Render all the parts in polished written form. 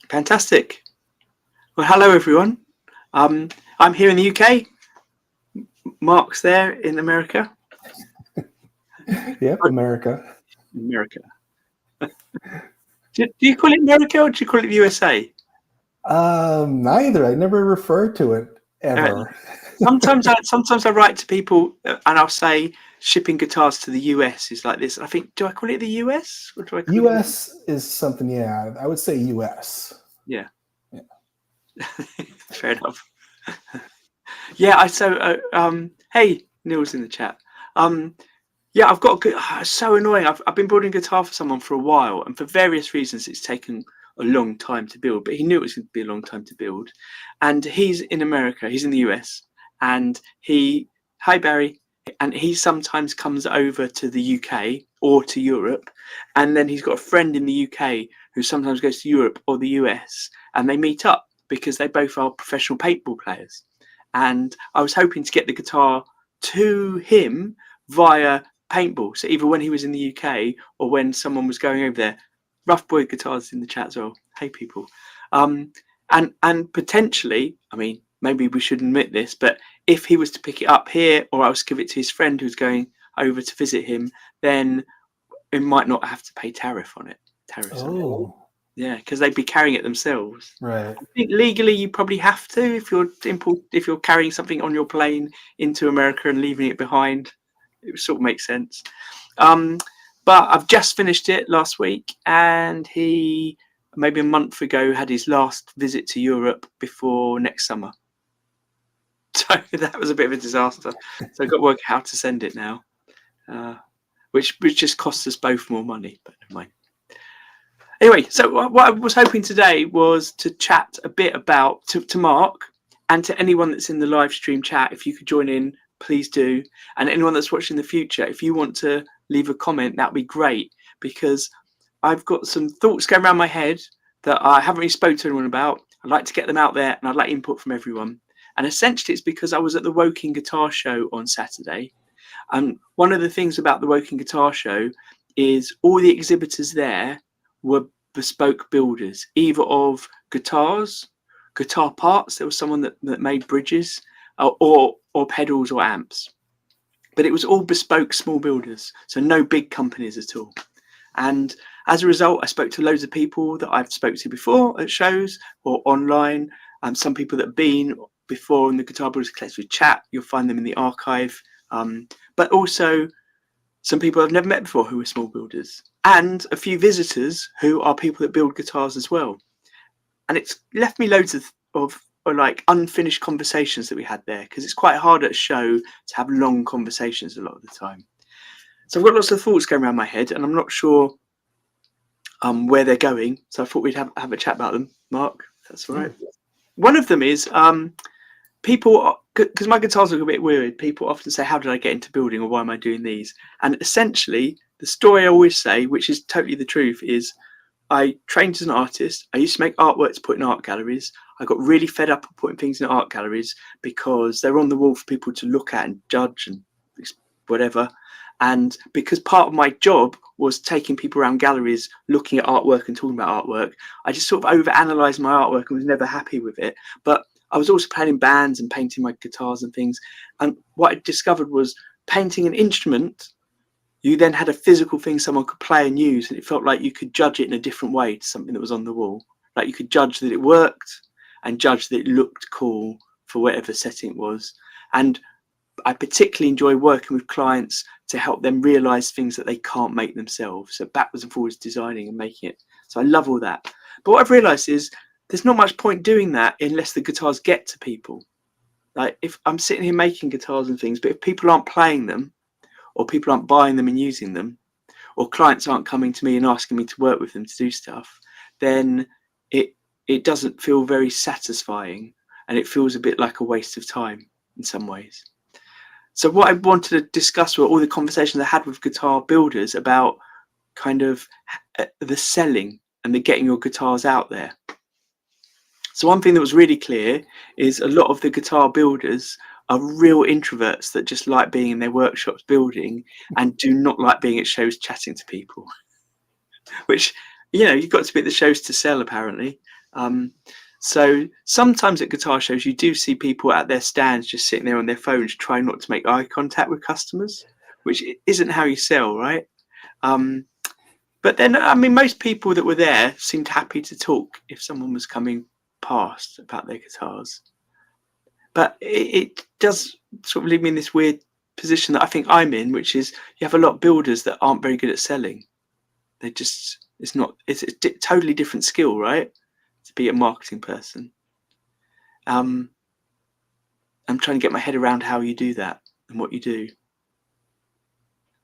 Fantastic. Well, hello everyone. I'm here in the UK. Mark's there in America. Yep, America. America. Do you call it America or do you call it the USA? Neither. I never referred to it ever. Sometimes I write to people and I'll say shipping guitars to the US is like this. I think, do I call it the US or do I call US is something. Yeah, I would say US. Yeah. Fair enough. Yeah. Hey, Neil's in the chat. Yeah, I've got a good. It's so annoying. I've been building a guitar for someone for a while, and for various reasons, it's taken a long time to build. But he knew it was going to be a long time to build, and he's in America. He's in the US, and hi Barry, and he sometimes comes over to the UK or to Europe, and then he's got a friend in the UK who sometimes goes to Europe or the US, and they meet up because they both are professional paintball players. And I was hoping to get the guitar to him via paintball, so either when he was in the UK or when someone was going over there. Rough Boy Guitars in the chat as well. Hey people. And potentially, I mean, maybe we should admit this, but if he was to pick it up here or else give it to his friend who's going over to visit him, then it might not have to pay tariff on it. Yeah, because they'd be carrying it themselves. Right. I think legally you probably have to if you're carrying something on your plane into America and leaving it behind. It sort of makes sense. But I've just finished it last week, and he maybe a month ago had his last visit to Europe before next summer. So that was a bit of a disaster. So I've got to work out how to send it now, which just costs us both more money, but never mind. Anyway, so what I was hoping today was to chat a bit about to Mark and to anyone that's in the live stream chat. If you could join in, please do. And anyone that's watching in the future, if you want to leave a comment, that'd be great, because I've got some thoughts going around my head that I haven't really spoken to anyone about. I'd like to get them out there, and I'd like input from everyone. And essentially, it's because I was at the Woking Guitar Show on Saturday. And one of the things about the Woking Guitar Show is all the exhibitors there were bespoke builders, either of guitars, guitar parts. There was someone that made bridges, or pedals or amps. But it was all bespoke small builders, so no big companies at all. And as a result, I spoke to loads of people that I've spoken to before at shows or online. Some people that have been before in the Guitar Builders Collective chat, you'll find them in the archive. But also some people I've never met before who are small builders, and a few visitors who are people that build guitars as well. And it's left me loads of like unfinished conversations that we had there, because it's quite hard at a show to have long conversations a lot of the time. So I've got lots of thoughts going around my head, and I'm not sure where they're going. So I thought we'd have a chat about them. Mark, that's all right. One of them is people, because my guitars look a bit weird, people often say, how did I get into building, or why am I doing these? And essentially, the story I always say, which is totally the truth, is I trained as an artist. I used to make artwork to put in art galleries. I got really fed up of putting things in art galleries because they're on the wall for people to look at and judge and whatever. And because part of my job was taking people around galleries, looking at artwork and talking about artwork, I just sort of overanalyzed my artwork and was never happy with it. But I was also playing in bands and painting my guitars and things. And what I discovered was painting an instrument, you then had a physical thing someone could play and use, and it felt like you could judge it in a different way to something that was on the wall. Like you could judge that it worked and judge that it looked cool for whatever setting it was. And I particularly enjoy working with clients to help them realize things that they can't make themselves. So backwards and forwards designing and making it. So I love all that. But what I've realized is there's not much point doing that unless the guitars get to people. Like if I'm sitting here making guitars and things, but if people aren't playing them, or people aren't buying them and using them, or clients aren't coming to me and asking me to work with them to do stuff, then it doesn't feel very satisfying, and it feels a bit like a waste of time in some ways. So what I wanted to discuss were all the conversations I had with guitar builders about kind of the selling and the getting your guitars out there. So one thing that was really clear is a lot of the guitar builders are real introverts that just like being in their workshops building and do not like being at shows chatting to people, which, you know, you've got to be at the shows to sell apparently. So sometimes at guitar shows, you do see people at their stands just sitting there on their phones, trying not to make eye contact with customers, which isn't how you sell, right? But then, I mean, most people that were there seemed happy to talk if someone was coming past about their guitars. But it does sort of leave me in this weird position that I think I'm in, which is you have a lot of builders that aren't very good at selling. They just, it's a totally different skill, right? To be a marketing person. I'm trying to get my head around how you do that and what you do.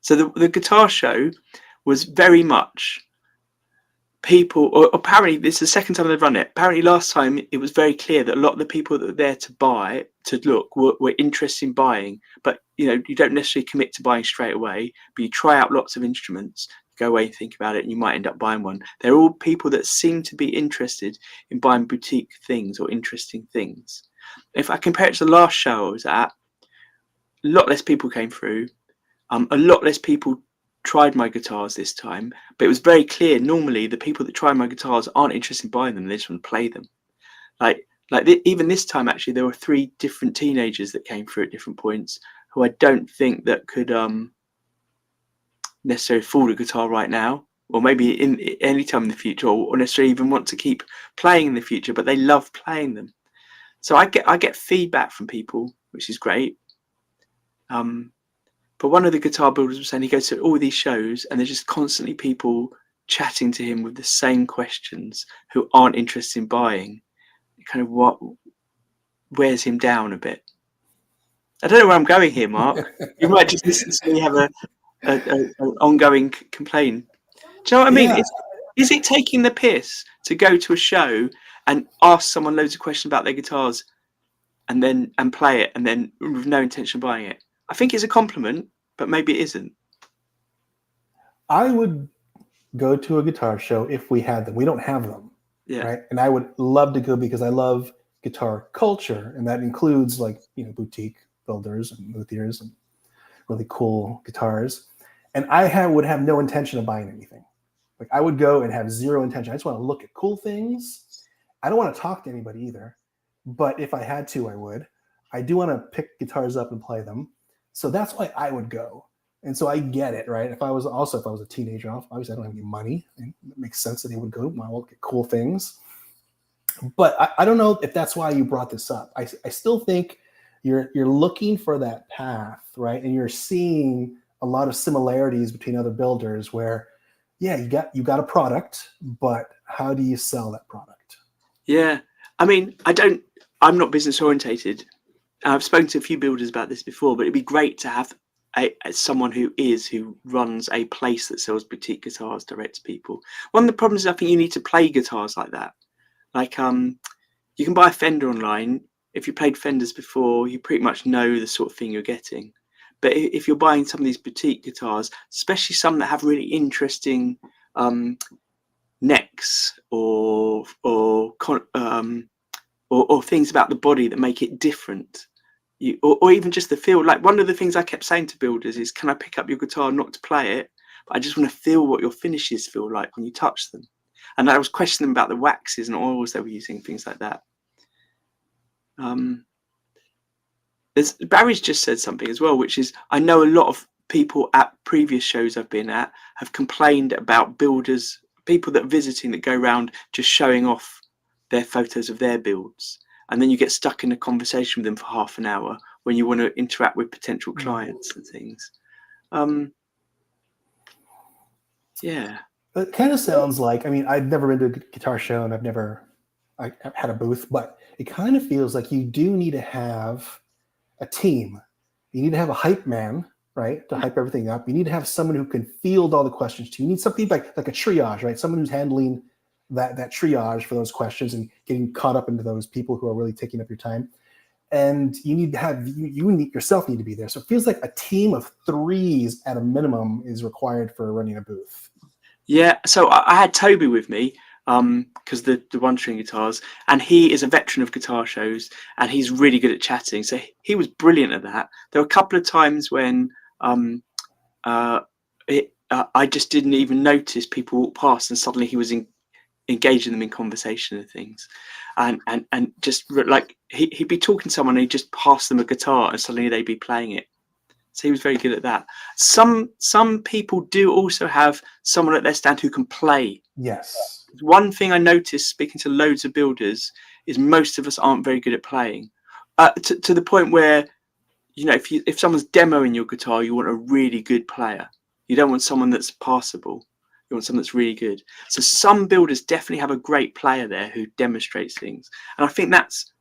So the guitar show was very much people, or apparently this is the second time they've run it. Apparently last time it was very clear that a lot of the people that were there to look were interested in buying, but you don't necessarily commit to buying straight away, but you try out lots of instruments, go away and think about it, and you might end up buying one. They're all people that seem to be interested in buying boutique things or interesting things. If I compare it to the last show I was at, a lot less people came through, a lot less people tried my guitars this time, but it was very clear normally the people that try my guitars aren't interested in buying them, they just want to play them. Even this time actually there were 3 different teenagers that came through at different points who I don't think that could necessarily afford a guitar right now, or maybe in any time in the future, or necessarily even want to keep playing in the future, but they love playing them. So I get feedback from people, which is great. But one of the guitar builders was saying he goes to all these shows and there's just constantly people chatting to him with the same questions who aren't interested in buying. It kind of wears him down a bit. I don't know where I'm going here, Mark. You might just listen to me have an ongoing complaint. Do you know what I mean? Yeah. Is it taking the piss to go to a show and ask someone loads of questions about their guitars and play it and then with no intention of buying it? I think it's a compliment, but maybe it isn't. I would go to a guitar show if we had them. We don't have them, right? And I would love to go because I love guitar culture, and that includes boutique builders and luthiers and really cool guitars. And I would have no intention of buying anything. Like I would go and have zero intention. I just want to look at cool things. I don't want to talk to anybody either, but if I had to, I would. I do want to pick guitars up and play them. So that's why I would go. And so I get it, right? If I was a teenager, obviously I don't have any money. And it makes sense that he would go. I will look at cool things. But I don't know if that's why you brought this up. I still think you're looking for that path, right? And you're seeing a lot of similarities between other builders where, yeah, you got a product, but how do you sell that product? Yeah. I mean, I'm not business orientated. I've spoken to a few builders about this before, but it'd be great to have someone who runs a place that sells boutique guitars direct to people. One of the problems is I think you need to play guitars like that. Like you can buy a Fender online. If you played Fenders before, you pretty much know the sort of thing you're getting. But if you're buying some of these boutique guitars, especially some that have really interesting necks or things about the body that make it different, or even just the feel. Like one of the things I kept saying to builders is, can I pick up your guitar not to play it, but I just want to feel what your finishes feel like when you touch them. And I was questioning them about the waxes and oils they were using, things like that. Barry's just said something as well, which is I know a lot of people at previous shows I've been at have complained about builders, people that are visiting that go around just showing off their photos of their builds. And then you get stuck in a conversation with them for half an hour when you want to interact with potential clients and things. Yeah. It kind of sounds like, I mean, I've never been to a guitar show and I've had a booth, but it kind of feels like you do need to have a team. You need to have a hype man, right, to hype everything up. You need to have someone who can field all the questions too. You need something like a triage, right? Someone who's handling that triage for those questions and getting caught up into those people who are really taking up your time. And you need to have, you yourself need to be there. So it feels like a team of 3s at a minimum is required for running a booth. Yeah, so I had Toby with me because the one-string guitars, and he is a veteran of guitar shows, and he's really good at chatting. So he was brilliant at that. There were a couple of times when I just didn't even notice people walk past, and suddenly he was engaging them in conversation and things, and just like he'd be talking to someone and he'd just pass them a guitar and suddenly they'd be playing it. So he was very good at that. Some people do also have someone at their stand who can play. Yes. One thing I noticed speaking to loads of builders is most of us aren't very good at playing, to the point where, you know, if someone's demoing your guitar, you want a really good player. You don't want someone that's passable. You want someone that's really good. So some builders definitely have a great player there who demonstrates things. And I think that's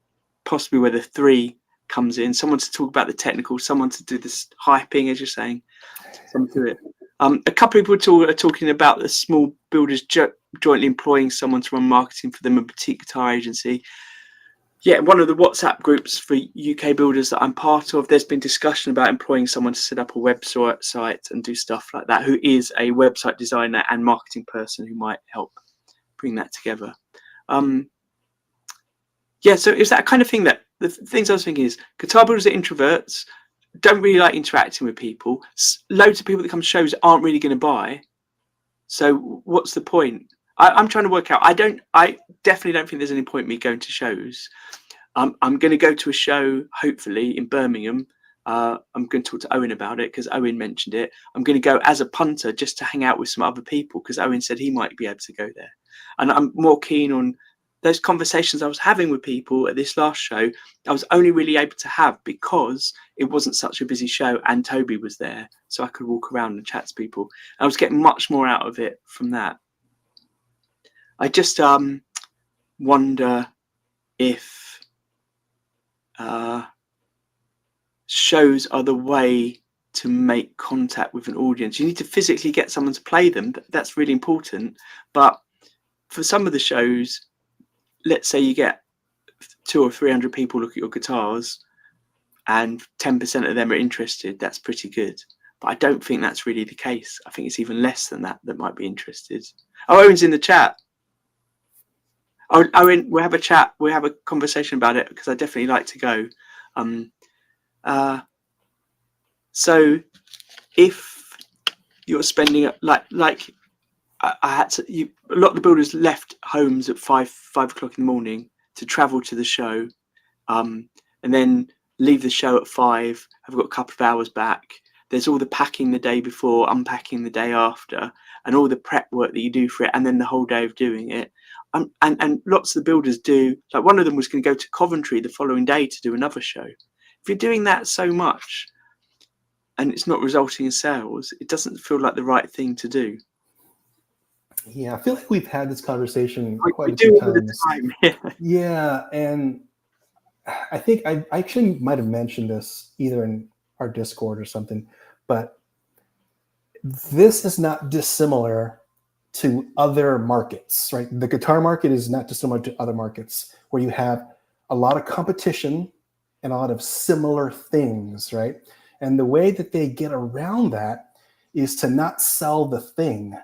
possibly where the three comes in. Someone to talk about the technical, someone to do this hyping, as you're saying, someone to do it. A couple of people are talking about the small builders jointly employing someone to run marketing for them, a boutique guitar agency. Yeah, one of the WhatsApp groups for UK builders that I'm part of, there's been discussion about employing someone to set up a website and do stuff like that, who is a website designer and marketing person who might help bring that together. Yeah, so it's that kind of thing. That the things I was thinking is guitar builders are introverts, don't really like interacting with people. Loads of people that come to shows aren't really going to buy. So what's the point? I'm trying to work out. I definitely don't think there's any point in me going to shows. I'm going to go to a show, hopefully, in Birmingham. I'm going to talk to Owen about it because Owen mentioned it. I'm going to go as a punter just to hang out with some other people because Owen said he might be able to go there. And I'm more keen on those conversations I was having with people at this last show. I was only really able to have because it wasn't such a busy show and Toby was there. So I could walk around and chat to people. I was getting much more out of it from that. I just wonder if shows are the way to make contact with an audience. You need to physically get someone to play them. That's really important. But for some of the shows, let's say you get 200 or 300 people look at your guitars and 10% of them are interested. That's pretty good. But I don't think that's really the case. I think it's even less than that might be interested. Oh, Owen's in the chat. Oh, Owen, we'll have a chat. We'll have a conversation about it because I definitely like to go. So if you're spending like I had to, a lot of the builders left homes at 5 o'clock in the morning to travel to the show, and then leave the show at 5. I've got a couple of hours back. There's all the packing the day before, unpacking the day after, and all the prep work that you do for it, and then the whole day of doing it. And lots of the builders do, like one of them was going to go to Coventry the following day to do another show. If you're doing that so much and it's not resulting in sales, it doesn't feel like the right thing to do. Yeah, I feel like we've had this conversation quite a few times. Yeah, and I think I actually might have mentioned this either in our Discord or something, but this is not dissimilar to other markets, right? The guitar market is not dissimilar to other markets where you have a lot of competition and a lot of similar things, right? And the way that they get around that is to not sell the thing.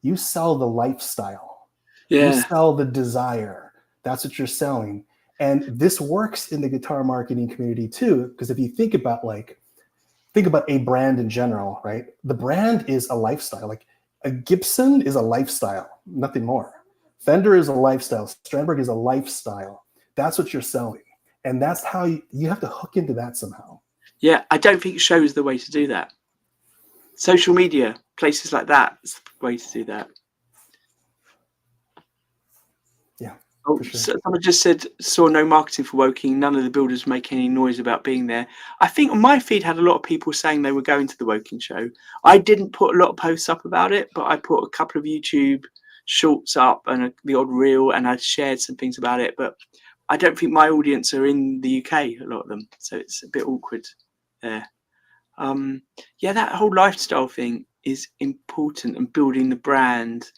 You sell the lifestyle. Yeah. You sell the desire. That's what you're selling. And this works in the guitar marketing community too, because if you think about a brand in general, right? The brand is a lifestyle. Like a Gibson is a lifestyle, nothing more. Fender is a lifestyle. Strandberg is a lifestyle. That's what you're selling. And that's how you have to hook into that somehow. Yeah, I don't think show is the way to do that. Social media, places like that is the way to do that. Yeah. Oh, sure. So someone just said, saw no marketing for Woking. None of the builders make any noise about being there. I think on my feed had a lot of people saying they were going to the Woking show. I didn't put a lot of posts up about it, but I put a couple of YouTube shorts up and the odd reel, and I shared some things about it. But I don't think my audience are in the UK, a lot of them. So it's a bit awkward there. Yeah, that whole lifestyle thing is important, and building the brand.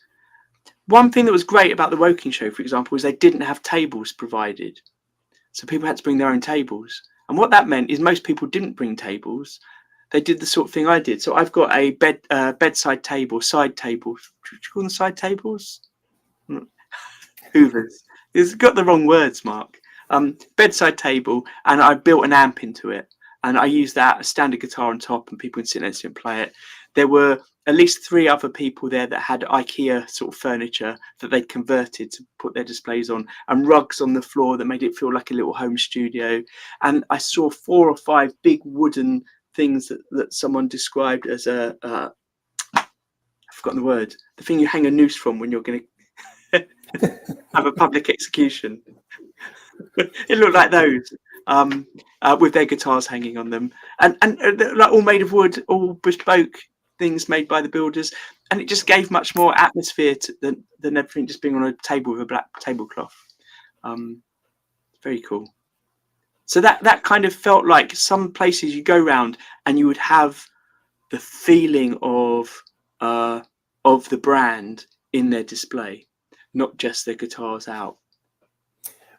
One thing that was great about the Woking show, for example, is they didn't have tables provided. So people had to bring their own tables. And what that meant is most people didn't bring tables. They did the sort of thing I did. So I've got a bedside table, side table. Do you call them side tables? Hoovers. It's got the wrong words, Mark. Bedside table, and I built an amp into it. And I used that, a standard guitar on top, and people can sit next to it and play it. There were at least 3 other people there that had IKEA sort of furniture that they'd converted to put their displays on, and rugs on the floor that made it feel like a little home studio. And I saw 4 or 5 big wooden things that someone described as I've forgotten the word, the thing you hang a noose from when you're going to have a public execution. It looked like those, with their guitars hanging on them, and like all made of wood, all bespoke things made by the builders, and it just gave much more atmosphere than everything just being on a table with a black tablecloth. Very cool. So that kind of felt like some places you go around and you would have the feeling of the brand in their display, not just their guitars out.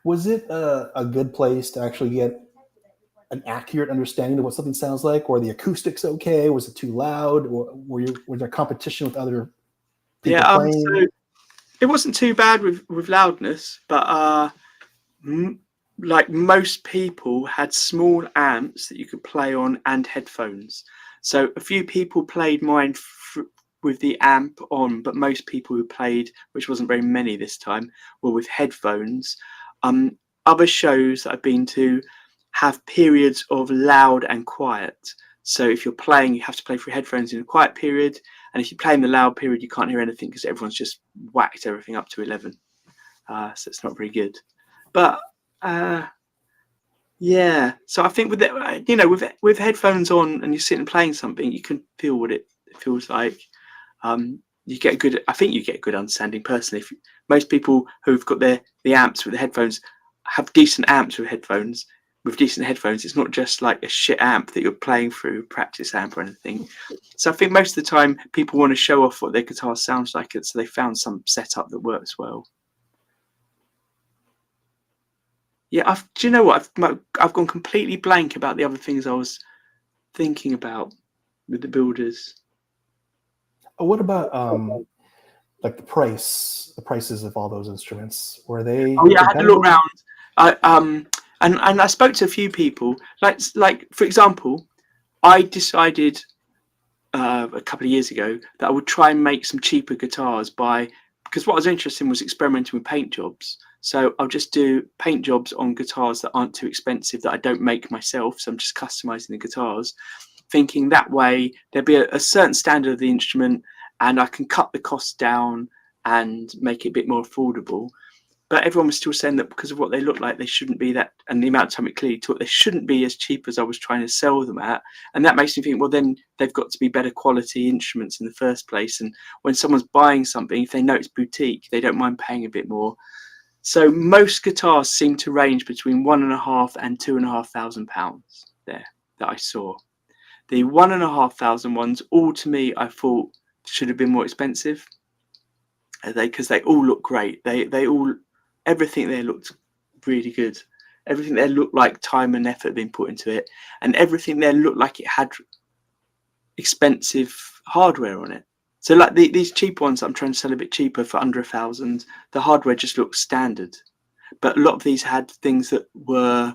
Was it a good place to actually get an accurate understanding of what something sounds like, or the acoustics okay? Was it too loud, or was there competition with other people playing? So it wasn't too bad with loudness, but like most people had small amps that you could play on and headphones. So a few people played mine with the amp on, but most people who played, which wasn't very many this time, were with headphones. Other shows that I've been to have periods of loud and quiet. So if you're playing, you have to play through headphones in a quiet period, and if you play in the loud period, you can't hear anything because everyone's just whacked everything up to 11. So it's not very good. But yeah, so I think with it, with headphones on and you're sitting playing something, you can feel what it feels like. You get a good understanding personally. Most people who've got the amps with the headphones have decent amps with headphones. With decent headphones, it's not just like a shit amp that you're playing through, practice amp or anything. So I think most of the time people want to show off what their guitar sounds like, so they found some setup that works well. Yeah, do you know what? I've gone completely blank about the other things I was thinking about with the builders. What about like the prices of all those instruments? Were they? Oh yeah, I had a look around. And I spoke to a few people. Like for example, I decided a couple of years ago that I would try and make some cheaper guitars because what I was interested in was experimenting with paint jobs. So I'll just do paint jobs on guitars that aren't too expensive, that I don't make myself. So I'm just customizing the guitars, thinking that way there'll be a certain standard of the instrument and I can cut the cost down and make it a bit more affordable. But everyone was still saying that because of what they look like, they shouldn't be that, and the amount of time it clearly took, they shouldn't be as cheap as I was trying to sell them at. And that makes me think, well, then they've got to be better quality instruments in the first place. And when someone's buying something, if they know it's boutique, they don't mind paying a bit more. So most guitars seem to range between £1,500 and £2,500 there that I saw. The £1,500 ones, all to me, I thought should have been more expensive. Because they all look great. Everything there looked really good. Everything there looked like time and effort being put into it, and everything there looked like it had expensive hardware on it. So like these cheap ones I'm trying to sell a bit cheaper for under £1,000, the hardware just looks standard. But a lot of these had things that were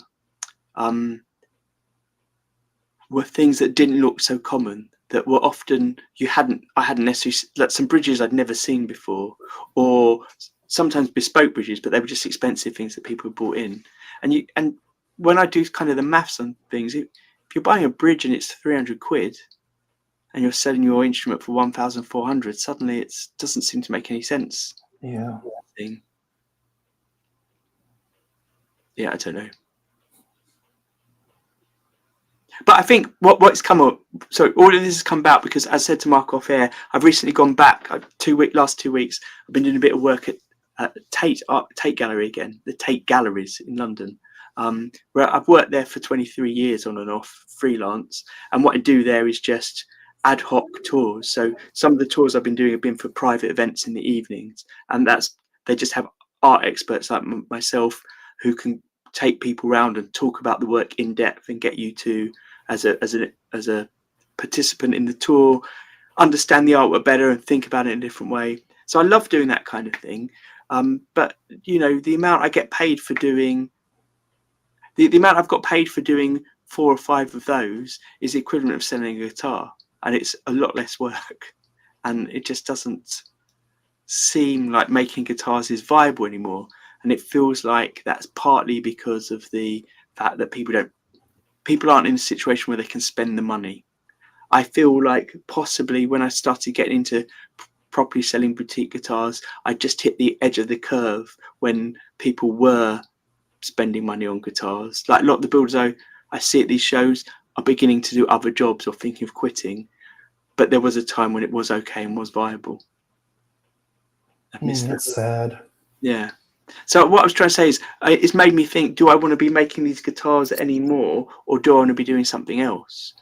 things that didn't look so common, that were often I hadn't necessarily, like some bridges I'd never seen before, or sometimes bespoke bridges, but they were just expensive things that people bought in. And when I do kind of the maths on things, if you're buying a bridge and it's 300 quid and you're selling your instrument for 1,400, suddenly it doesn't seem to make any sense. Yeah. Yeah, I don't know. But I think what's come up, so all of this has come about because, as I said to Mark off air, I've recently gone back last 2 weeks. I've been doing a bit of work at Tate Gallery again, the Tate Galleries in London, where I've worked there for 23 years on and off, freelance. And what I do there is just ad hoc tours. So some of the tours I've been doing have been for private events in the evenings, and they just have art experts like myself who can take people around and talk about the work in depth and get you to, as a participant in the tour, understand the artwork better and think about it in a different way. So I love doing that kind of thing. But the amount I get paid for doing, the amount I've got paid for doing 4 or 5 of those is the equivalent of selling a guitar, and it's a lot less work. and it just doesn't seem like making guitars is viable anymore. And it feels like that's partly because of the fact that people aren't in a situation where they can spend the money. I feel like possibly when I started getting into properly selling boutique guitars, I just hit the edge of the curve when people were spending money on guitars. Like a lot of the builders I see at these shows are beginning to do other jobs or thinking of quitting. But there was a time when it was okay and was viable. That's sad. Yeah. So what I was trying to say is, it's made me think: do I want to be making these guitars anymore, or do I want to be doing something else?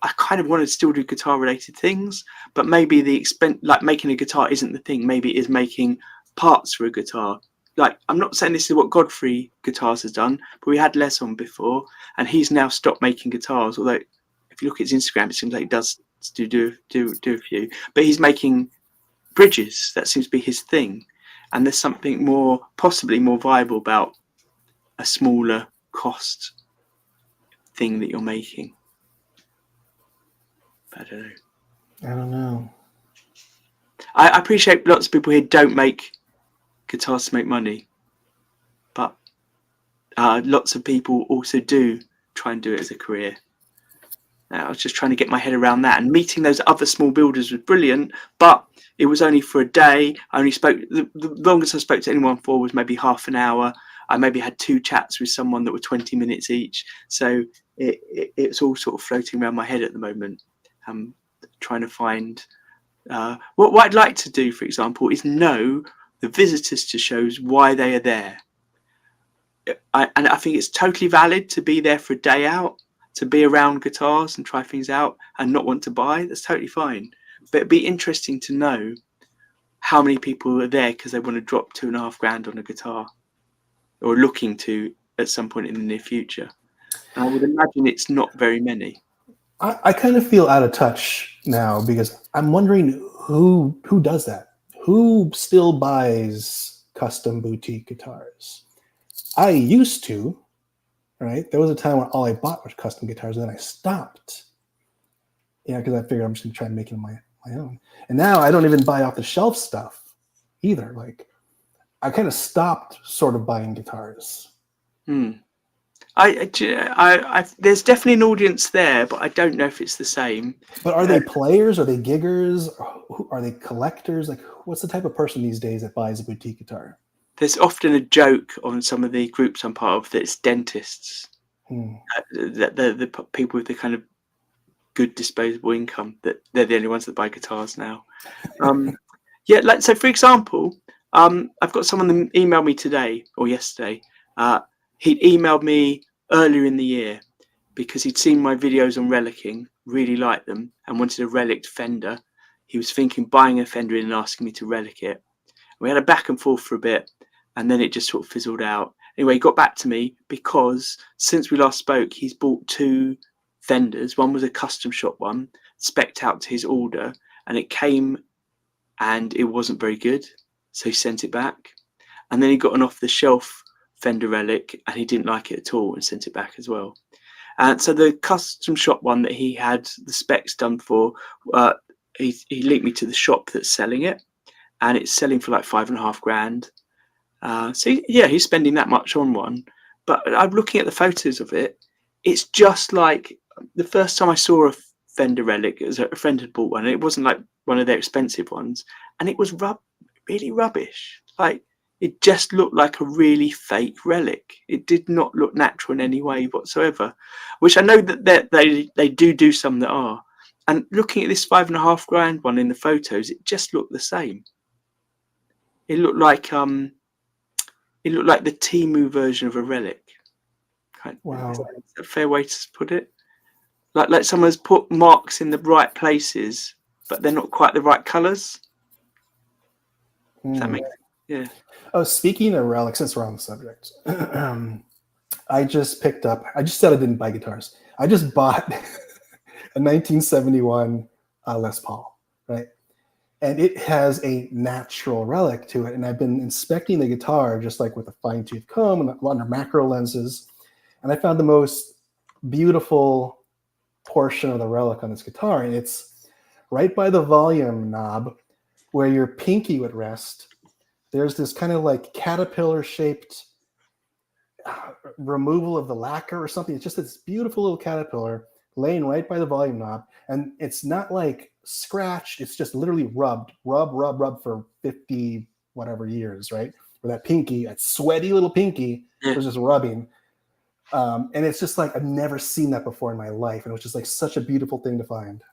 I kind of want to still do guitar-related things, but maybe the expense, like making a guitar, isn't the thing. Maybe it is making parts for a guitar. Like, I'm not saying this is what Godfrey Guitars has done, but we had Les on before, and he's now stopped making guitars. Although, if you look at his Instagram, it seems like he does do a few, but he's making bridges. That seems to be his thing. And there's something more, possibly more viable about a smaller cost thing that you're making. I don't know. I don't know. I appreciate lots of people here don't make guitars to make money, but lots of people also do try and do it as a career. I was just trying to get my head around that, and meeting those other small builders was brilliant, but it was only for a day. I only spoke, the longest I spoke to anyone for was maybe half an hour. I maybe had 2 chats with someone that were 20 minutes each. So it's all sort of floating around my head at the moment. I'm trying to find what I'd like to do, for example, is know the visitors to shows, why they are there. And I think it's totally valid to be there for a day out, to be around guitars and try things out and not want to buy. That's totally fine. But it'd be interesting to know how many people are there because they want to drop $2,500 on a guitar, or looking to at some point in the near future. And I would imagine it's not very many. I kind of feel out of touch now because I'm wondering who does that. Who still buys custom boutique guitars? I used to, right? There was a time when all I bought was custom guitars, and then I stopped. Yeah, because I figured I'm just going to try and make it my own. And now I don't even buy off the shelf stuff either. Like, I kind of stopped sort of buying guitars. There's definitely an audience there, but I don't know if it's the same. But are they players? Are they giggers? Are they collectors? Like, what's the type of person these days that buys a boutique guitar? There's often a joke on some of the groups I'm part of that it's dentists. The people with the kind of good disposable income, that they're the only ones that buy guitars now. Yeah, like, so for example, I've got someone that emailed me today or yesterday. He'd emailed me earlier in the year because he'd seen my videos on relicking, really liked them, and wanted a relic Fender. He was thinking buying a Fender and asking me to relic it. We had a back and forth for a bit, and then it just sort of fizzled out. Anyway, he got back to me because since we last spoke, he's bought 2 Fenders. One was a custom shop one, spec'd out to his order, and it came and it wasn't very good. So he sent it back. And then he got an off-the-shelf Fender relic and he didn't like it at all and sent it back as well. And so the custom shop one that he had the specs done for, he linked me to the shop that's selling it, and it's selling for like $5,500. So yeah, he's spending that much on one. But I'm looking at the photos of it. It's just like the first time I saw a Fender relic, it was a friend had bought one, and it wasn't like one of their expensive ones, and it was really rubbish. Like, it just looked like a really fake relic. It did not look natural in any way whatsoever, which I know that they do some that are. And looking at this $5,500 one in the photos, it just looked the same. It looked like the Temu version of a relic. Wow, is that a fair way to put it? Like someone's put marks in the right places, but they're not quite the right colours. Does that make sense? Yeah. Oh, speaking of relics, since we're on the subject, I just said I didn't buy guitars. I just bought a 1971 Les Paul, right? And it has a natural relic to it. And I've been inspecting the guitar just like with a fine-tooth comb and under macro lenses. And I found the most beautiful portion of the relic on this guitar. And it's right by the volume knob where your pinky would rest, there's this kind of like caterpillar shaped removal of the lacquer or something. It's just this beautiful little caterpillar laying right by the volume knob. And it's not like scratched, it's just literally rub for 50 whatever years, right? Where that pinky, that sweaty little pinky was just rubbing. And it's just like, I've never seen that before in my life. And it was just like such a beautiful thing to find.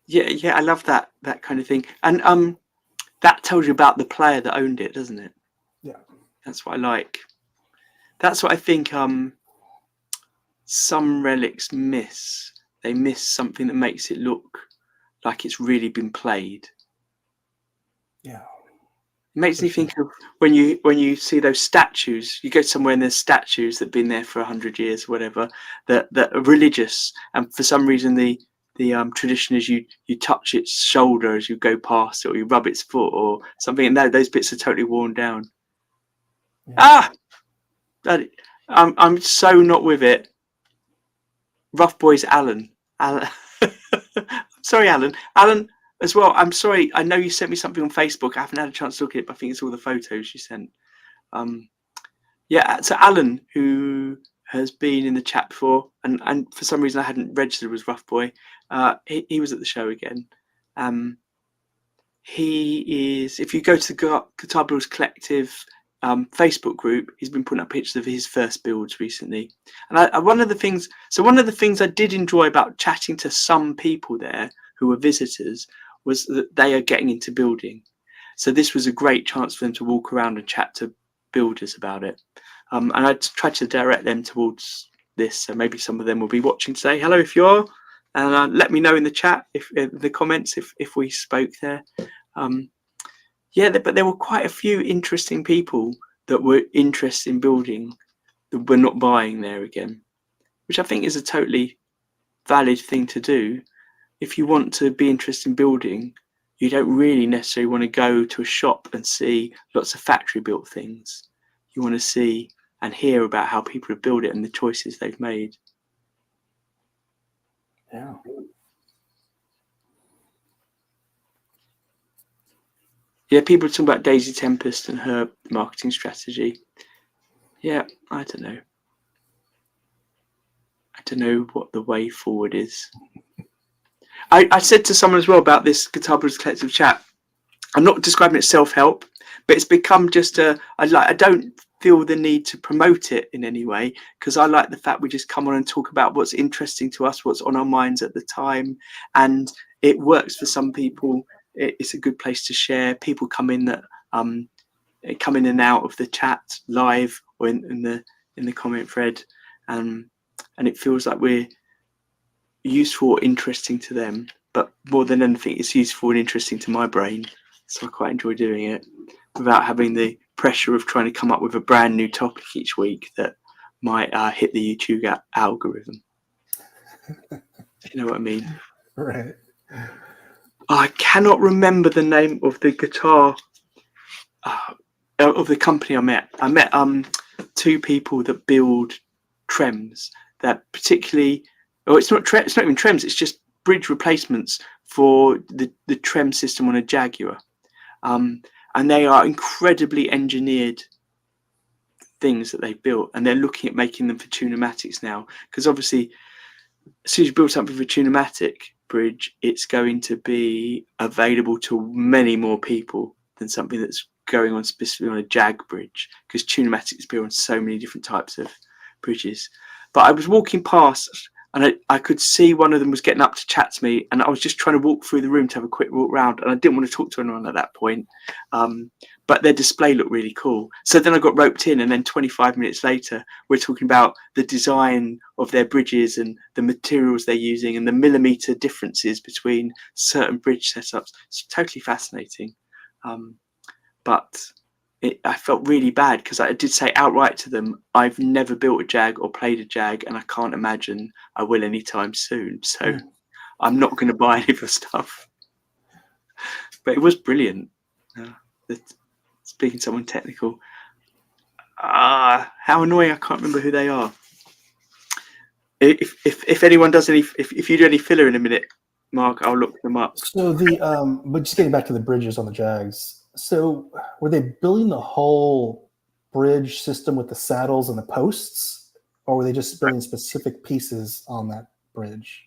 Yeah, I love that kind of thing. And that tells you about the player that owned it, doesn't it? Yeah. That's what I like. That's what I think some relics miss. They miss something that makes it look like it's really been played. Yeah. It makes me think of when you see those statues. You go somewhere and there's statues that've been there for 100 years, or whatever, that are religious, and for some reason the tradition is you touch its shoulder as you go past it, or you rub its foot or something, and those bits are totally worn down. Yeah. I'm so not with it. Rough Boys Alan. Sorry, Alan as well. I'm sorry, I know you sent me something on Facebook. I haven't had a chance to look at it, but I think it's all the photos you sent. So Alan, who has been in the chat before, and for some reason I hadn't registered as Rough Boy, he was at the show again. He is, if you go to the Guitar Builders Collective Facebook group, he's been putting up pictures of his first builds recently. And one of the things I did enjoy about chatting to some people there who were visitors was that they are getting into building. So this was a great chance for them to walk around and chat to builders about it. And I tried to direct them towards this. So maybe some of them will be watching today. Hello, if you are, and let me know in the chat, if the comments, if we spoke there. But there were quite a few interesting people that were interested in building that were not buying there again, which I think is a totally valid thing to do. If you want to be interested in building, you don't really necessarily want to go to a shop and see lots of factory built things. You want to see and hear about how people have built it and the choices they've made. Yeah. Yeah, people are talking about Daisy Tempest and her marketing strategy. Yeah, I don't know. I don't know what the way forward is. I said to someone as well about this Guitar Builders Collective chat, I'm not describing it self-help, but it's become just I don't feel the need to promote it in any way, because I like the fact we just come on and talk about what's interesting to us, what's on our minds at the time, and it works for some people. It's a good place to share. People come in that come in and out of the chat live or in the comment thread, and it feels like we're useful or interesting to them, but more than anything it's useful and interesting to my brain, so I quite enjoy doing it without having the pressure of trying to come up with a brand new topic each week that might hit the YouTube algorithm. You know what I mean? Right. I cannot remember the name of the guitar of the company I met. I met two people that build trems that particularly. Oh, it's not even trems. It's just bridge replacements for the trem system on a Jaguar, and they are incredibly engineered things that they've built, and they're looking at making them for Tune-o-matics now. Because obviously, as soon as you build something for Tune-o-matic bridge, it's going to be available to many more people than something that's going on specifically on a Jag bridge, because Tune-o-matic is built on so many different types of bridges. But I was walking past, and I could see one of them was getting up to chat to me, and I was just trying to walk through the room to have a quick walk around, and I didn't want to talk to anyone at that point. But their display looked really cool. So then I got roped in, and then 25 minutes later, we're talking about the design of their bridges and the materials they're using and the millimeter differences between certain bridge setups. It's totally fascinating. But I felt really bad because I did say outright to them, I've never built a Jag or played a Jag, and I can't imagine I will anytime soon. So I'm not going to buy any of the stuff. But it was brilliant. Speaking to someone technical. How annoying, I can't remember who they are. If anyone does any, if you do any filler in a minute, Mark. I'll look them up. So but just getting back to the bridges on the Jags. So were they building the whole bridge system with the saddles and the posts, or were they just building specific pieces on that bridge?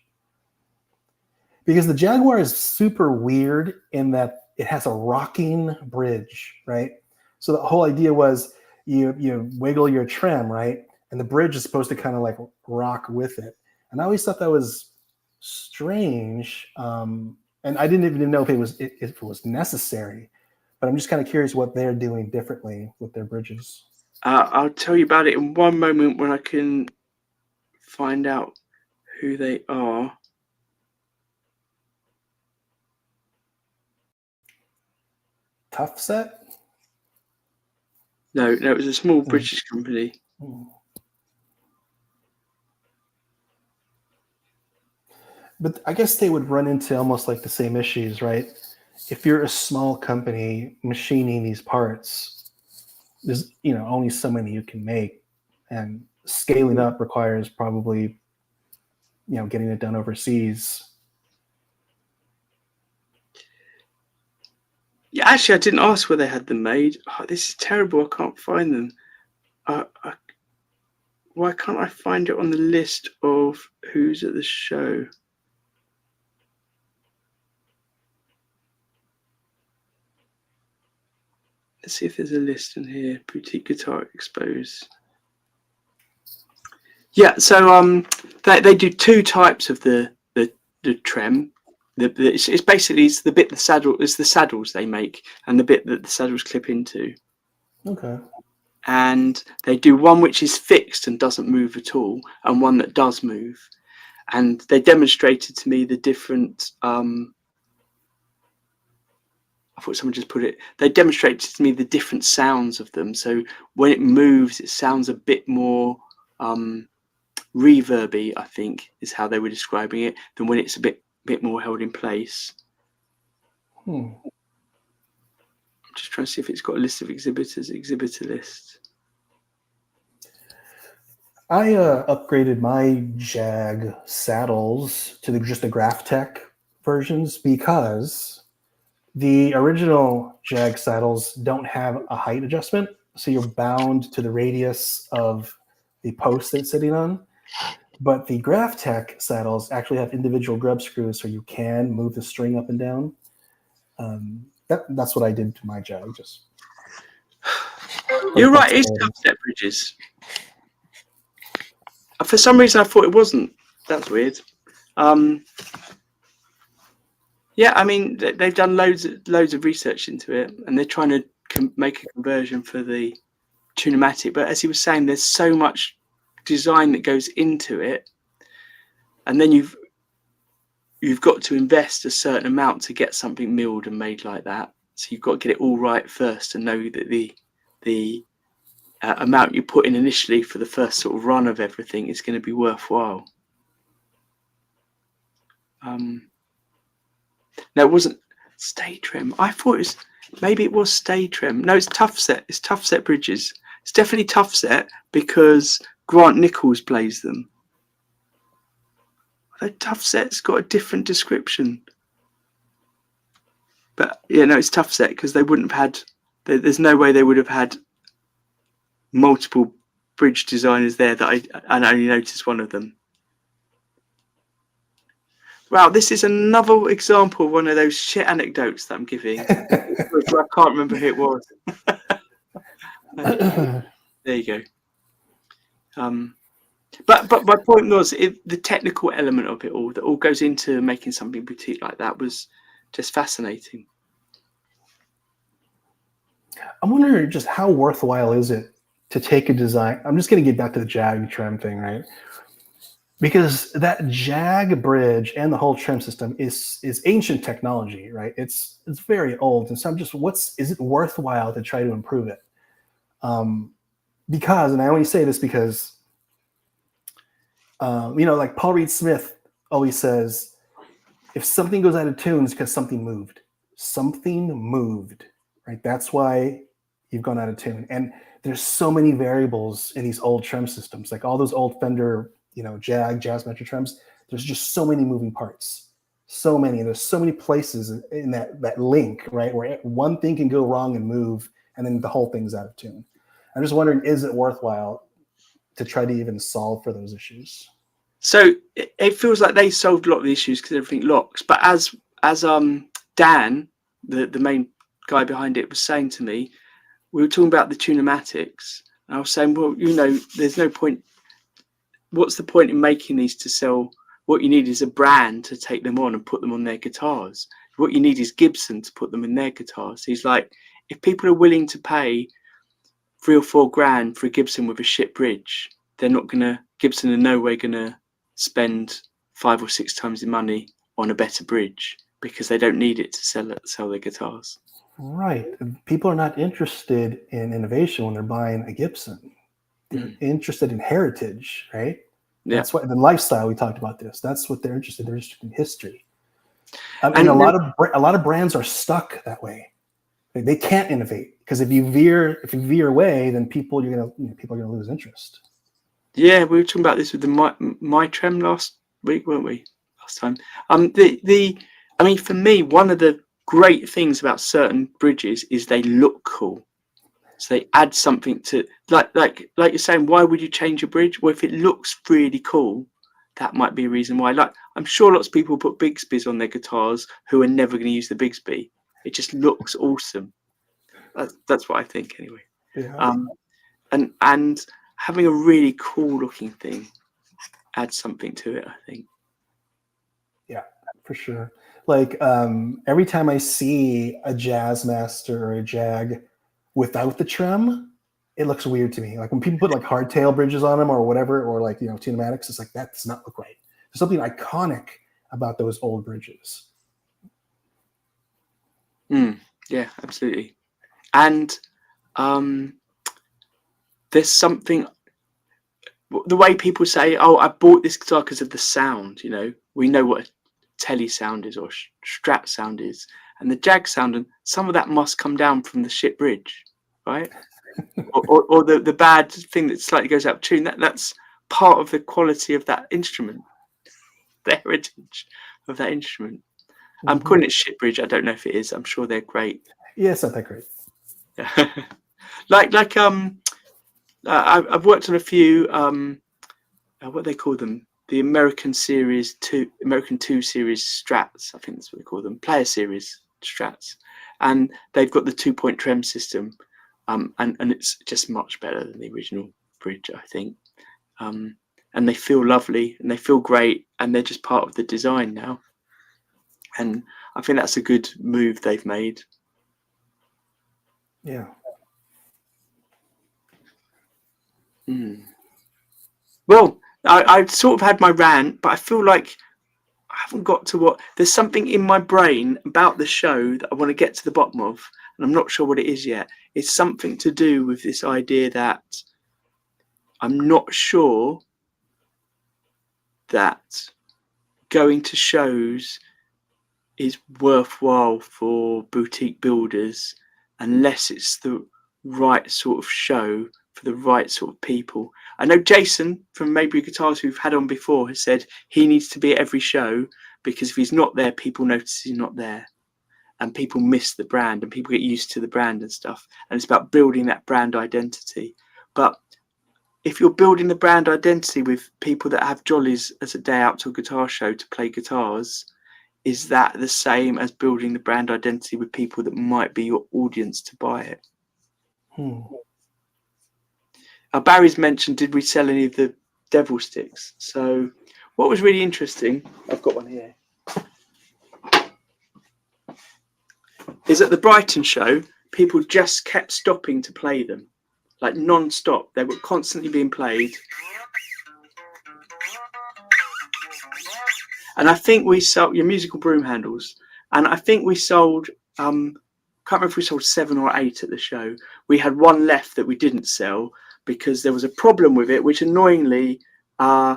Because the Jaguar is super weird in that it has a rocking bridge, right? So the whole idea was you wiggle your trim, right? And the bridge is supposed to kind of like rock with it. And I always thought that was strange. And I didn't even know if it was necessary. But I'm just kind of curious what they're doing differently with their bridges. I'll tell you about it in one moment when I can find out who they are. Tough Set? No, it was a small British company. But I guess they would run into almost like the same issues, right? If you're a small company machining these parts, there's only so many you can make, and scaling up requires probably getting it done overseas. Yeah, actually, I didn't ask where they had them made. Oh, this is terrible. I can't find them. Why can't I find it on the list of who's at the show? Let's see if there's a list in here. Boutique Guitar Expos. Yeah, so they do two types of the trem. It's basically the bit the saddles they make, and the bit that the saddles clip into. Okay. And they do one which is fixed and doesn't move at all, and one that does move. And they demonstrated to me the different. I thought someone just put it. They demonstrated to me the different sounds of them. So when it moves, it sounds a bit more reverby, I think, is how they were describing it, than when it's a bit more held in place. I'm just trying to see if it's got a list of exhibitors. Exhibitor list. I upgraded my Jag saddles to just the Graphtec versions because the original Jag saddles don't have a height adjustment, so you're bound to the radius of the post that it's sitting on. But the Graphtec saddles actually have individual grub screws, so you can move the string up and down. That's what I did to my Jag. You're right, it's Tough Set bridges. For some reason, I thought it wasn't. That's weird. Yeah, I mean, they've done loads of research into it, and they're trying to make a conversion for the Tunematic. But as he was saying, there's so much design that goes into it, and then you've got to invest a certain amount to get something milled and made like that. So you've got to get it all right first and know that the amount you put in initially for the first sort of run of everything is going to be worthwhile. No, it wasn't Stay Trem. I thought it was Stay Trem. No, it's Tough Set. It's Tough Set bridges. It's definitely Tough Set because Grant Nichols plays them. Although Tough Set's got a different description. But yeah, no, it's Tough Set because they wouldn't have had. There's no way they would have had multiple bridge designers there that I only noticed one of them. Wow, this is another example of one of those shit anecdotes that I'm giving. I can't remember who it was. There you go. But my point was the technical element of it all that all goes into making something boutique like that was just fascinating. I'm wondering just how worthwhile is it to take a design. I'm just going to get back to the Jag trim thing, right? Because that Jag bridge and the whole trim system is ancient technology, right? It's very old, and so I'm just, is it worthwhile to try to improve it? Because, and I only say this because, like Paul Reed Smith always says, if something goes out of tune, it's because something moved. Something moved, right? That's why you've gone out of tune. And there's so many variables in these old trim systems, like all those old Fender, Jag, Jazz Metro trims. There's just so many moving parts. So many, and there's so many places in that link, right, where one thing can go wrong and move, and then the whole thing's out of tune. I'm just wondering, is it worthwhile to try to even solve for those issues? So it feels like they solved a lot of the issues because everything locks. But as Dan, the main guy behind it, was saying to me, we were talking about the tunematics, and I was saying, well, there's no point. What's the point in making these to sell? What you need is a brand to take them on and put them on their guitars. What you need is Gibson to put them in their guitars. He's like, if people are willing to pay $3 or $4 grand for a Gibson with a shit bridge, they're not gonna. Gibson are no way gonna spend 5 or 6 times the money on a better bridge because they don't need it to sell their guitars. Right. People are not interested in innovation when they're buying a Gibson. They're interested in heritage, right? Yeah. That's what the lifestyle, we talked about this. That's what they're interested. They're interested in history. And a lot of brands are stuck that way. They can't innovate because if you veer away, then people are gonna lose interest. Yeah, we were talking about this with the my Trem last week, weren't we? Last time. I mean, for me, one of the great things about certain bridges is they look cool. So they add something to, like you're saying, why would you change a bridge? Well, if it looks really cool, that might be a reason why. Like, I'm sure lots of people put Bigsbys on their guitars who are never going to use the Bigsby. It just looks awesome. That's what I think, anyway. Yeah. And having a really cool looking thing adds something to it, I think. Yeah, for sure. Like every time I see a Jazzmaster or a Jag without the trim, it looks weird to me. Like when people put like hardtail bridges on them or whatever, or like, tunematics, it's like, that does not look right. There's something iconic about those old bridges. Yeah, absolutely. And there's something, the way people say, oh, I bought this guitar because of the sound. We know what a Tele sound is or Strat sound is, and the Jag sound, and some of that must come down from the shit bridge, right? or the bad thing that slightly goes out of tune. That's part of the quality of that instrument, the heritage of that instrument. I'm calling it shit bridge. I don't know if it is. I'm sure they're great. Yeah, it's not that great. I've worked on a few what they call them, the American 2 series Strats, I think that's what they call them, player series Strats, and they've got the 2-point trem system, and it's just much better than the original bridge, I think, and they feel lovely and they feel great, and they're just part of the design now, and I think that's a good move they've made. Yeah. Well, I sort of had my rant, but I feel like I haven't got to what. There's something in my brain about the show that I want to get to the bottom of, and I'm not sure what it is yet. It's something to do with this idea that I'm not sure that going to shows is worthwhile for boutique builders unless it's the right sort of show for the right sort of people. I know Jason from Maybury Guitars, who we've had on before, has said he needs to be at every show because if he's not there, people notice he's not there, and people miss the brand and people get used to the brand and stuff. And it's about building that brand identity. But if you're building the brand identity with people that have jollies as a day out to a guitar show to play guitars, is that the same as building the brand identity with people that might be your audience to buy it? Barry's mentioned, did we sell any of the devil sticks? So what was really interesting, I've got one here, is at the Brighton show, people just kept stopping to play them, like non-stop. They were constantly being played. And I think we sold your musical broom handles. And I think we sold, can't remember if we sold 7 or 8 at the show. We had one left that we didn't sell because there was a problem with it, which annoyingly I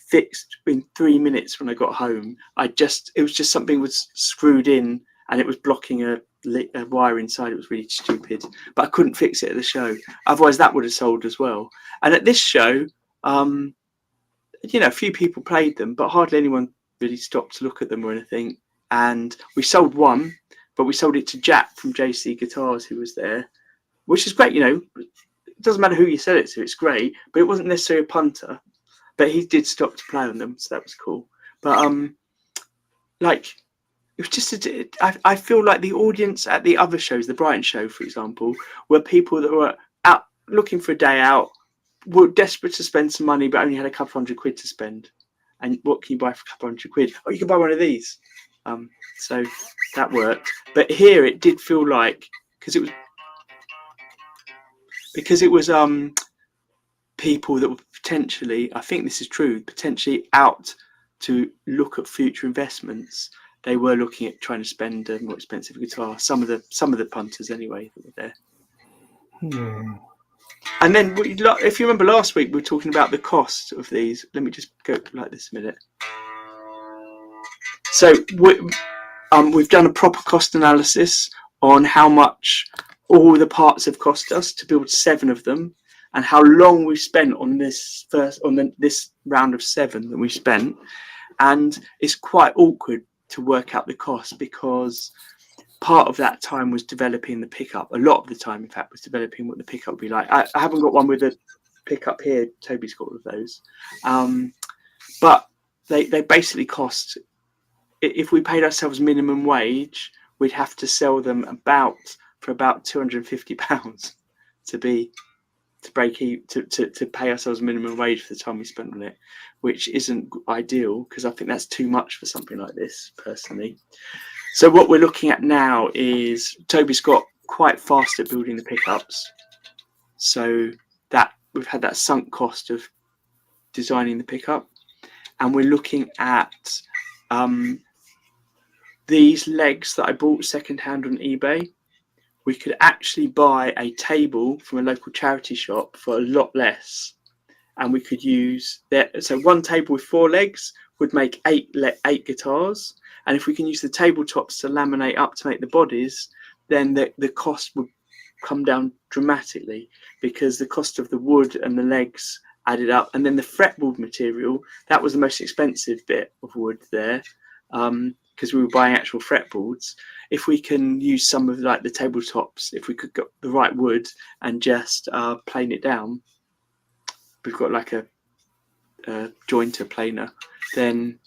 fixed in 3 minutes when I got home. It was just something was screwed in and it was blocking a wire inside. It was really stupid, but I couldn't fix it at the show. Otherwise that would have sold as well. And at this show, a few people played them, but hardly anyone really stopped to look at them or anything. And we sold one, but we sold it to Jack from JC Guitars, who was there, which is great. It doesn't matter who you sell it to, it's great, but it wasn't necessarily a punter. But he did stop to play on them, so that was cool. But it was just I feel like the audience at the other shows, the Brighton show, for example, were people that were out looking for a day out, were desperate to spend some money, but only had a couple £100 to spend. And what can you buy for a couple £100? Oh, you can buy one of these. So that worked. But here it did feel like, because it was people that were potentially, I think this is true, potentially out to look at future investments. They were looking at trying to spend a more expensive guitar. Some of the punters anyway that were there. And then, if you remember last week, we were talking about the cost of these. Let me just go like this a minute. So we've done a proper cost analysis on how much all the parts have cost us to build 7 of them, and how long we spent on this round of 7 that we spent. And it's quite awkward to work out the cost, because part of that time was developing the pickup. A lot of the time, in fact, was developing what the pickup would be like. I haven't got one with a pickup here. Toby's got all of those. But they basically cost, if we paid ourselves minimum wage, we'd have to sell them for about £250 to break even, to pay ourselves minimum wage for the time we spent on it, which isn't ideal, because I think that's too much for something like this, personally. So what we're looking at now is Toby's got quite fast at building the pickups, so that we've had that sunk cost of designing the pickup, and we're looking at these legs that I bought secondhand on eBay. We could actually buy a table from a local charity shop for a lot less, and we could use that. So one table with 4 legs would make 8 guitars, and if we can use the tabletops to laminate up to make the bodies, then the cost would come down dramatically, because the cost of the wood and the legs added up, and then the fretboard material, that was the most expensive bit of wood there, because we were buying actual fretboards. If we can use some of like the tabletops, if we could get the right wood and just plane it down, we've got like a jointer planer, then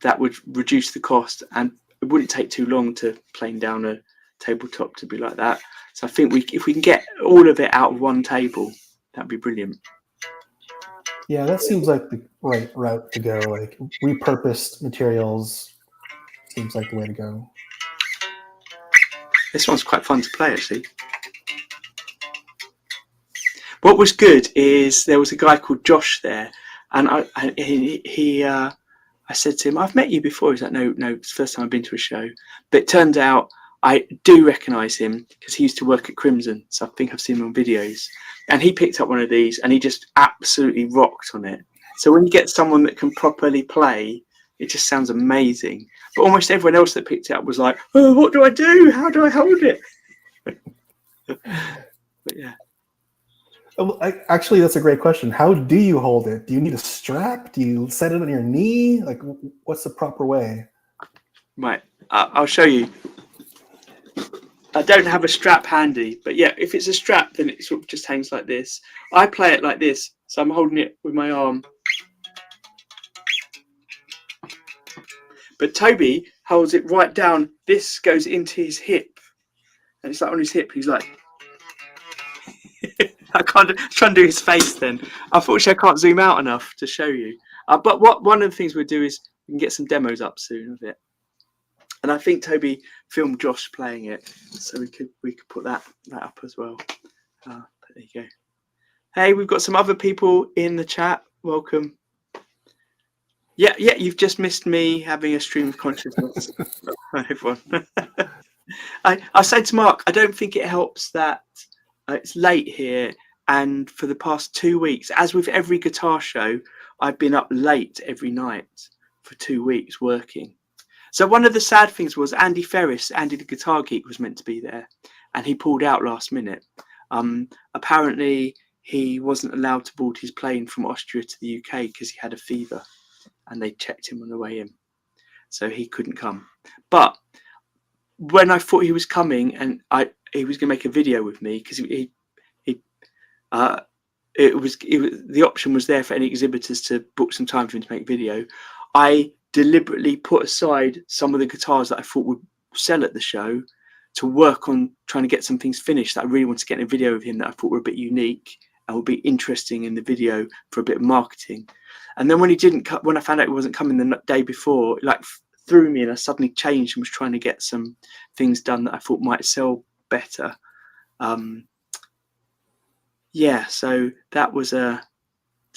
that would reduce the cost, and it wouldn't take too long to plane down a tabletop to be like that. So I think if we can get all of it out of one table, that'd be brilliant. Yeah, that seems like the right route to go. Like repurposed materials seems like the way to go. This one's quite fun to play, actually. What was good is there was a guy called Josh there, and I said to him, "I've met you before." He's like, "No, it's the first time I've been to a show." But it turned out I do recognise him, because he used to work at Crimson, so I think I've seen him on videos. And he picked up one of these, and he just absolutely rocked on it. So when you get someone that can properly play, it just sounds amazing. But almost everyone else that picked it up was like, "Oh, what do I do? How do I hold it?" But yeah. Oh, actually, that's a great question. How do you hold it? Do you need a strap? Do you set it on your knee? Like, what's the proper way? Right, I'll show you. I don't have a strap handy, but yeah, if it's a strap, then it sort of just hangs like this. I play it like this, so I'm holding it with my arm. But Toby holds it right down. This goes into his hip, and it's like on his hip. He's like, I can't try and do his face. Then unfortunately, I can't zoom out enough to show you. But one of the things we'll do is we can get some demos up soon of it. And I think Toby filmed Josh playing it, so we could put that up as well. There you go. Hey, we've got some other people in the chat. Welcome. Yeah, you've just missed me having a stream of consciousness. Hi, everyone. I said to Mark, I don't think it helps that it's late here, and for the past 2 weeks, as with every guitar show, I've been up late every night for 2 weeks working. So one of the sad things was Andy Ferris, Andy the Guitar Geek, was meant to be there, and he pulled out last minute. Apparently, he wasn't allowed to board his plane from Austria to the UK because he had a fever. and they checked him on the way in, so he couldn't come. But when I thought he was coming, and he was going to make a video with me, because the option was there for any exhibitors to book some time for him to make video. I deliberately put aside some of the guitars that I thought would sell at the show to work on trying to get some things finished that I really wanted to get in a video of him that I thought were a bit unique and would be interesting in the video for a bit of marketing. And then when he didn't come, when I found out he wasn't coming the day before, it like threw me, and I suddenly changed and was trying to get some things done that I thought might sell better. So that was a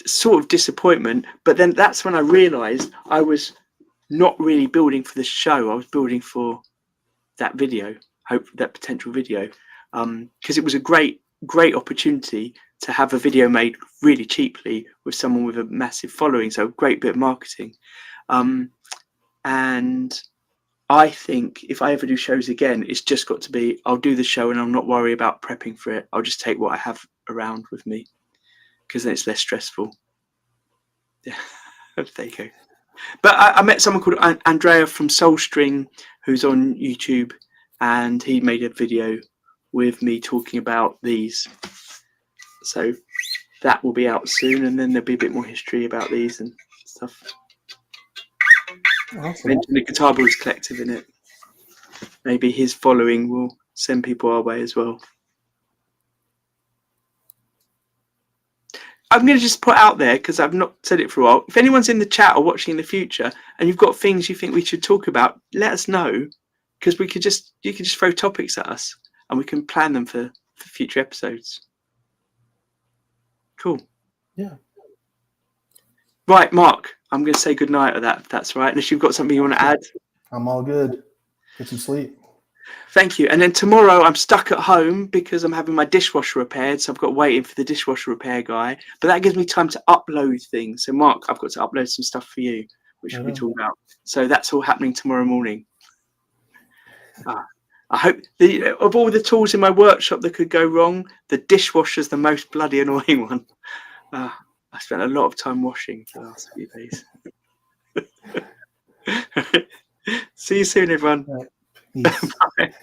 sort of disappointment. But then that's when I realized I was not really building for the show. I was building for that video, that potential video, because it was a great opportunity to have a video made really cheaply with someone with a massive following. So a great bit of marketing. And I think if I ever do shows again, it's just got to be, I'll do the show and I'll not worry about prepping for it. I'll just take what I have around with me, because then it's less stressful. Yeah, there you go. But I met someone called Andrea from Soulstring, who's on YouTube, and he made a video with me talking about these. So that will be out soon, and then there'll be a bit more history about these and stuff. Awesome. Mention the Guitar Builders Collective in it. Maybe his following will send people our way as well. I'm going to just put out there, because I've not said it for a while, if anyone's in the chat or watching in the future and you've got things you think we should talk about, let us know, because you could just throw topics at us and we can plan them for future episodes. Cool. Yeah. Right, Mark, I'm going to say goodnight of that, if that's right. Unless you've got something you want to add. I'm all good. Get some sleep. Thank you. And then tomorrow I'm stuck at home because I'm having my dishwasher repaired. So I've got waiting for the dishwasher repair guy. But that gives me time to upload things. So, Mark, I've got to upload some stuff for you, which we'll be talking about. So that's all happening tomorrow morning. I hope of all the tools in my workshop that could go wrong, the dishwasher's the most bloody annoying one. I spent a lot of time washing for the last few days. See you soon, everyone. Right. Peace. Bye.